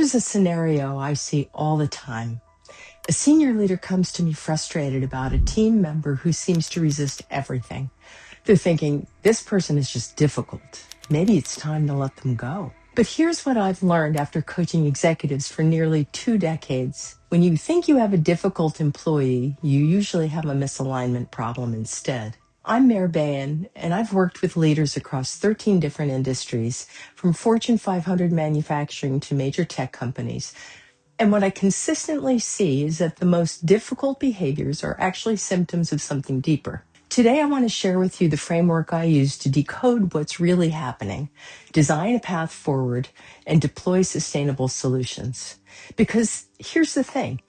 Here's a scenario I see all the time. A senior leader comes to me frustrated about a team member who seems to resist everything. They're thinking, this person is just difficult. Maybe it's time to let them go. But here's what I've learned after coaching executives for nearly 2 decades. When you think you have a difficult employee, you usually have a misalignment problem instead. I'm Mare Beyen, and I've worked with leaders across 13 different industries, from Fortune 500 manufacturing to major tech companies. And what I consistently see is that the most difficult behaviors are actually symptoms of something deeper. Today, I want to share with you the framework I use to decode what's really happening, design a path forward, and deploy sustainable solutions. Because here's the thing,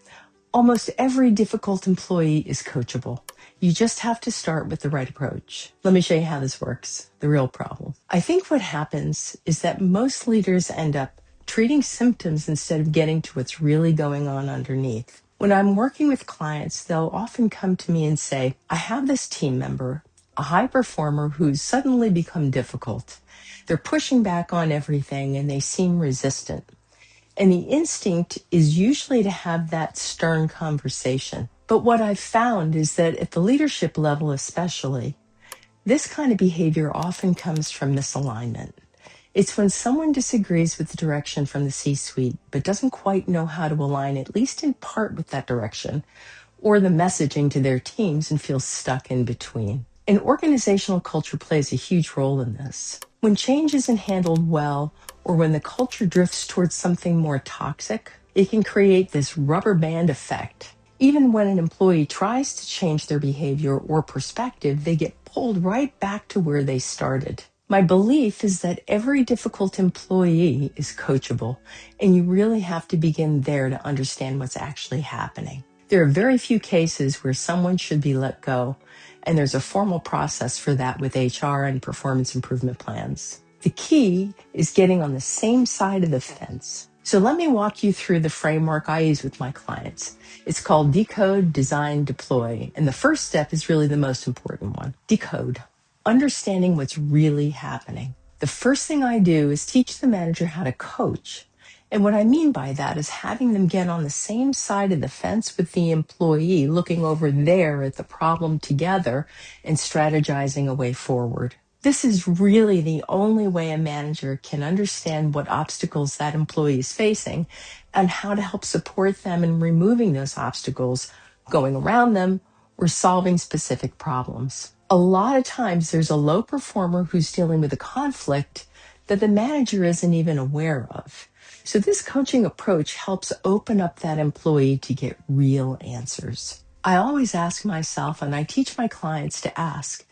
almost every difficult employee is coachable. You just have to start with the right approach. Let me show you how this works, the real problem. I think what happens is that most leaders end up treating symptoms instead of getting to what's really going on underneath. When I'm working with clients, they'll often come to me and say, I have this team member, a high performer who's suddenly become difficult. They're pushing back on everything and they seem resistant. And the instinct is usually to have that stern conversation. But what I've found is that at the leadership level especially, this kind of behavior often comes from misalignment. It's when someone disagrees with the direction from the C-suite, but doesn't quite know how to align, at least in part, with that direction, or the messaging to their teams and feels stuck in between. And organizational culture plays a huge role in this. When change isn't handled well, or when the culture drifts towards something more toxic, it can create this rubber band effect. Even when an employee tries to change their behavior or perspective, they get pulled right back to where they started. My belief is that every difficult employee is coachable, and you really have to begin there to understand what's actually happening. There are very few cases where someone should be let go, and there's a formal process for that with HR and performance improvement plans. The key is getting on the same side of the fence. So let me walk you through the framework I use with my clients. It's called Decode, Design, Deploy, and the first step is really the most important one. Decode. Understanding what's really happening. The first thing I do is teach the manager how to coach. And what I mean by that is having them get on the same side of the fence with the employee, looking over there at the problem together and strategizing a way forward. This is really the only way a manager can understand what obstacles that employee is facing and how to help support them in removing those obstacles, going around them, or solving specific problems. A lot of times there's a low performer who's dealing with a conflict that the manager isn't even aware of. So this coaching approach helps open up that employee to get real answers. I always ask myself, and I teach my clients to ask,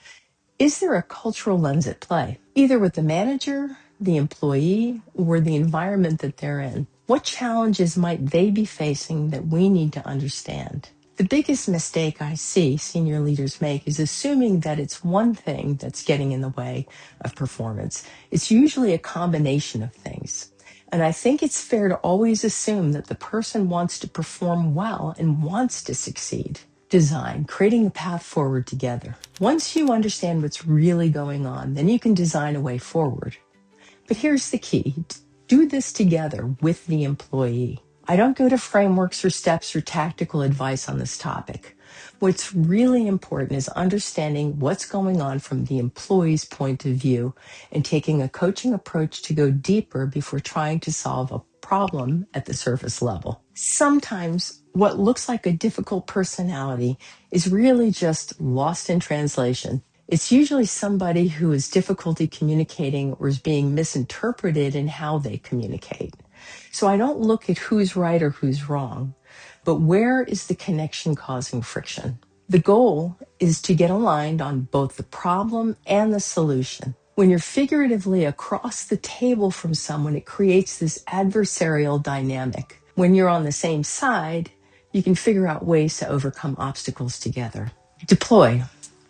is there a cultural lens at play, either with the manager, the employee, or the environment that they're in? What challenges might they be facing that we need to understand? The biggest mistake I see senior leaders make is assuming that it's one thing that's getting in the way of performance. It's usually a combination of things. And I think it's fair to always assume that the person wants to perform well and wants to succeed. Design, creating a path forward together. Once you understand what's really going on, then you can design a way forward. But here's the key. Do this together with the employee. I don't go to frameworks or steps or tactical advice on this topic. What's really important is understanding what's going on from the employee's point of view and taking a coaching approach to go deeper before trying to solve a problem at the surface level. Sometimes what looks like a difficult personality is really just lost in translation. It's usually somebody who has difficulty communicating or is being misinterpreted in how they communicate. So I don't look at who's right or who's wrong, but where is the connection causing friction? The goal is to get aligned on both the problem and the solution. When you're figuratively across the table from someone, it creates this adversarial dynamic. When you're on the same side, you can figure out ways to overcome obstacles together. Deploy,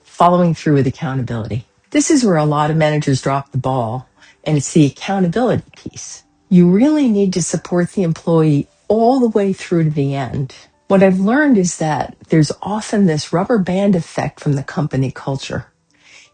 following through with accountability. This is where a lot of managers drop the ball, and it's the accountability piece. You really need to support the employee all the way through to the end. What I've learned is that there's often this rubber band effect from the company culture.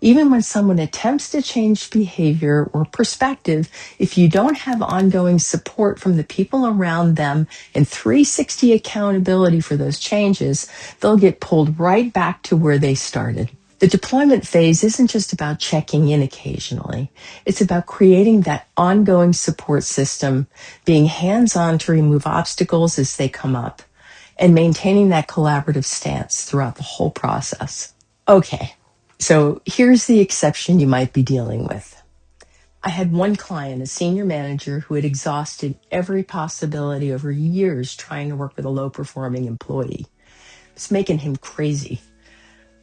Even when someone attempts to change behavior or perspective, if you don't have ongoing support from the people around them and 360 accountability for those changes, they'll get pulled right back to where they started. The deployment phase isn't just about checking in occasionally. It's about creating that ongoing support system, being hands-on to remove obstacles as they come up, and maintaining that collaborative stance throughout the whole process. Okay, so here's the exception you might be dealing with. I had one client, a senior manager, who had exhausted every possibility over years trying to work with a low-performing employee. It was making him crazy.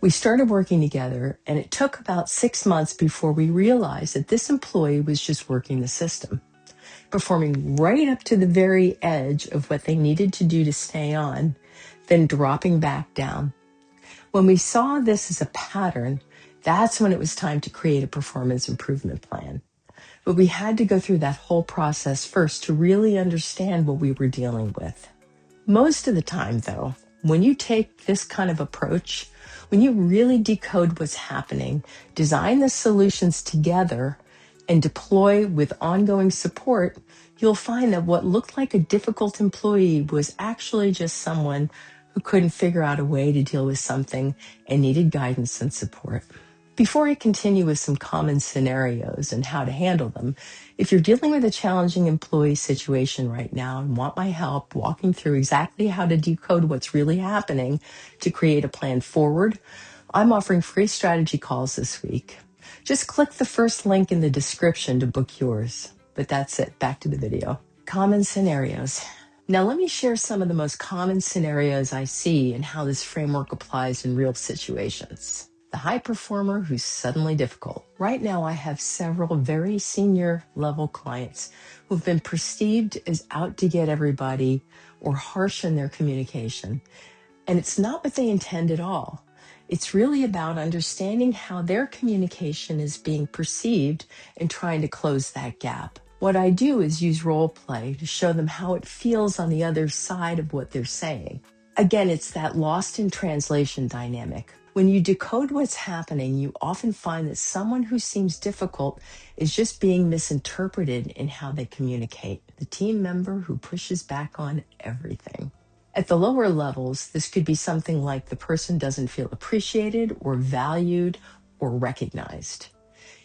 We started working together, and it took about 6 months before we realized that this employee was just working the system, performing right up to the very edge of what they needed to do to stay on, then dropping back down. When we saw this as a pattern, that's when it was time to create a performance improvement plan. But we had to go through that whole process first to really understand what we were dealing with. Most of the time, though, when you take this kind of approach, when you really decode what's happening, design the solutions together, and deploy with ongoing support, you'll find that what looked like a difficult employee was actually just someone who couldn't figure out a way to deal with something and needed guidance and support. Before I continue with some common scenarios and how to handle them, if you're dealing with a challenging employee situation right now and want my help walking through exactly how to decode what's really happening to create a plan forward, I'm offering free strategy calls this week. Just click the first link in the description to book yours. But that's it. Back to the video. Common scenarios. Now let me share some of the most common scenarios I see and how this framework applies in real situations. The high performer who's suddenly difficult. Right now I have several very senior level clients who've been perceived as out to get everybody or harsh in their communication. And it's not what they intend at all. It's really about understanding how their communication is being perceived and trying to close that gap. What I do is use role play to show them how it feels on the other side of what they're saying. Again, it's that lost in translation dynamic. When you decode what's happening, you often find that someone who seems difficult is just being misinterpreted in how they communicate. The team member who pushes back on everything. At the lower levels, this could be something like the person doesn't feel appreciated or valued or recognized.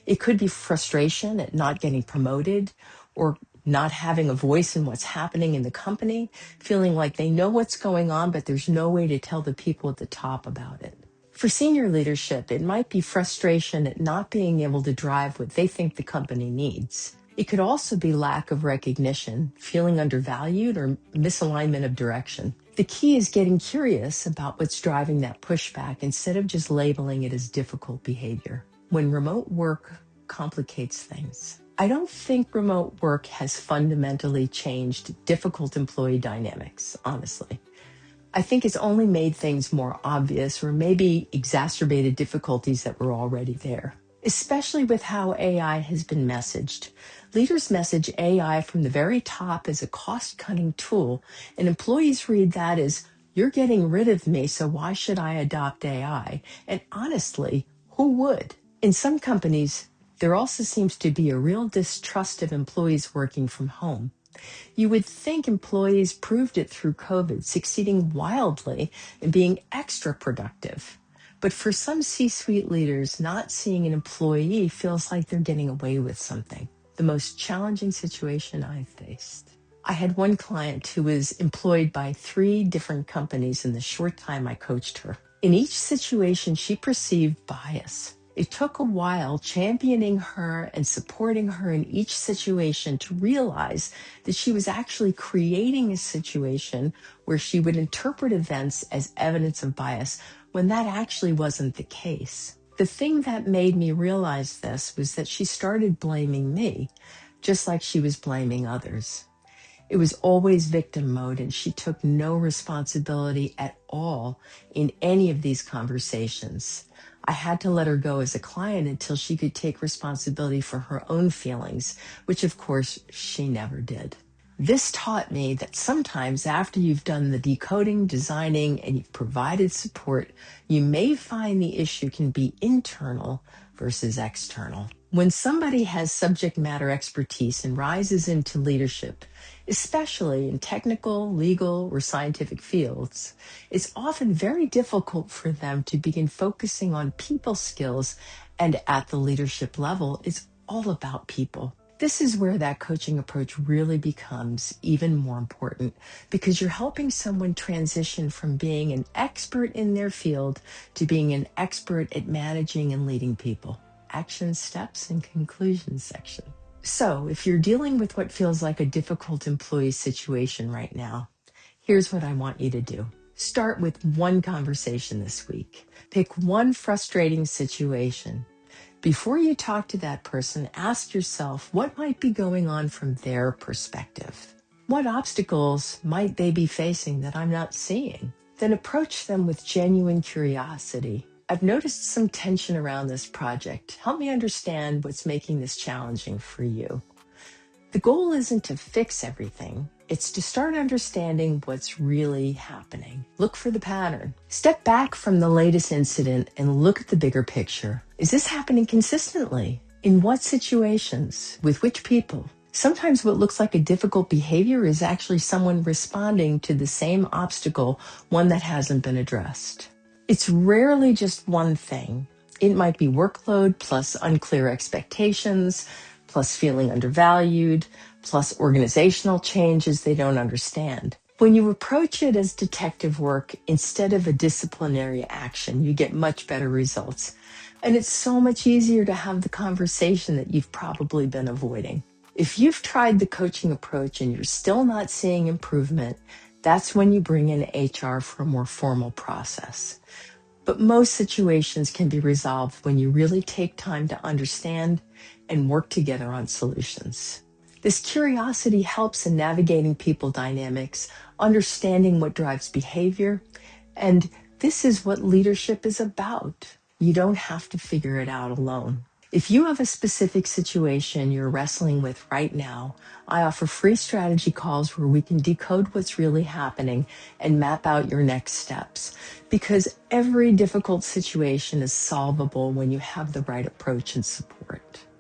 It could be frustration at not getting promoted or not having a voice in what's happening in the company, feeling like they know what's going on, but there's no way to tell the people at the top about it. For senior leadership, it might be frustration at not being able to drive what they think the company needs. It could also be lack of recognition, feeling undervalued, or misalignment of direction. The key is getting curious about what's driving that pushback instead of just labeling it as difficult behavior. When remote work complicates things. I don't think remote work has fundamentally changed difficult employee dynamics, honestly. I think it's only made things more obvious or maybe exacerbated difficulties that were already there, especially with how AI has been messaged. Leaders message AI from the very top as a cost-cutting tool, and employees read that as, "You're getting rid of me, so why should I adopt AI?" And honestly, who would? In some companies, there also seems to be a real distrust of employees working from home. You would think employees proved it through COVID, succeeding wildly and being extra productive. But for some C-suite leaders, not seeing an employee feels like they're getting away with something. The most challenging situation I've faced. I had one client who was employed by 3 different companies in the short time I coached her. In each situation, she perceived bias. It took a while championing her and supporting her in each situation to realize that she was actually creating a situation where she would interpret events as evidence of bias when that actually wasn't the case. The thing that made me realize this was that she started blaming me, just like she was blaming others. It was always victim mode, and she took no responsibility at all in any of these conversations. I had to let her go as a client until she could take responsibility for her own feelings, which of course she never did. This taught me that sometimes after you've done the decoding, designing, and you've provided support, you may find the issue can be internal versus external. When somebody has subject matter expertise and rises into leadership, especially in technical, legal, or scientific fields, it's often very difficult for them to begin focusing on people skills, and at the leadership level, it's all about people. This is where that coaching approach really becomes even more important, because you're helping someone transition from being an expert in their field to being an expert at managing and leading people. Action steps and conclusions section. So if you're dealing with what feels like a difficult employee situation right now, here's what I want you to do. Start with one conversation this week. Pick one frustrating situation. Before you talk to that person, ask yourself what might be going on from their perspective. What obstacles might they be facing that I'm not seeing? Then approach them with genuine curiosity. I've noticed some tension around this project. Help me understand what's making this challenging for you. The goal isn't to fix everything. It's to start understanding what's really happening. Look for the pattern. Step back from the latest incident and look at the bigger picture. Is this happening consistently? In what situations? With which people? Sometimes what looks like a difficult behavior is actually someone responding to the same obstacle, one that hasn't been addressed. It's rarely just one thing. It might be workload plus unclear expectations, plus feeling undervalued, plus organizational changes they don't understand. When you approach it as detective work instead of a disciplinary action, you get much better results. And it's so much easier to have the conversation that you've probably been avoiding. If you've tried the coaching approach and you're still not seeing improvement, that's when you bring in HR for a more formal process. But most situations can be resolved when you really take time to understand and work together on solutions. This curiosity helps in navigating people dynamics, understanding what drives behavior, and this is what leadership is about. You don't have to figure it out alone. If you have a specific situation you're wrestling with right now, I offer free strategy calls where we can decode what's really happening and map out your next steps. Because every difficult situation is solvable when you have the right approach and support.